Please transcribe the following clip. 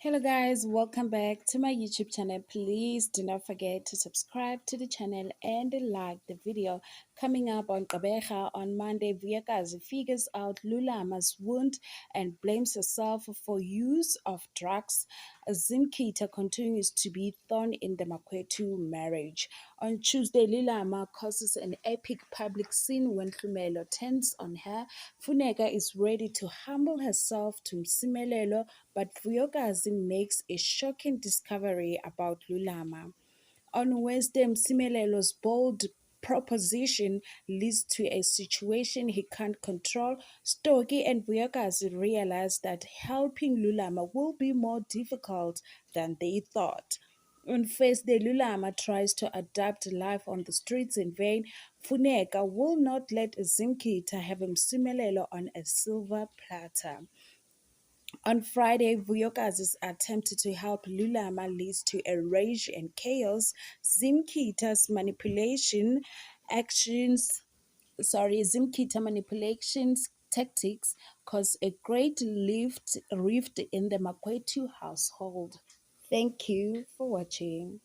Hello guys, welcome back to my YouTube channel. Please do not forget to subscribe to the channel and like the video. Coming up on Kabeja on Monday, Vuyakazi figures out Lulama's wound and blames herself for use of drugs. Zimkita continues to be thorn in the Makwetu marriage. On Tuesday, Lulama causes an epic public scene when Hlumelo turns on her. Funeka is ready to humble herself to Msimelelo, but Vuyokazi makes a shocking discovery about Lulama. On Wednesday, Msimelelo's bold proposition leads to a situation he can't control. Stoki and Vuyokazi realize that helping Lulama will be more difficult than they thought. On Thursday, Lulama tries to adapt life on the streets in vain. Funeka will not let Zimkita have Msimelelo on a silver platter. On Friday, Vuyokazi's attempt to help Lulama leads to a rage and chaos. Zimkita's manipulation actions, Zimkita manipulations tactics cause a great rift in the Makwetu household. Thank you for watching.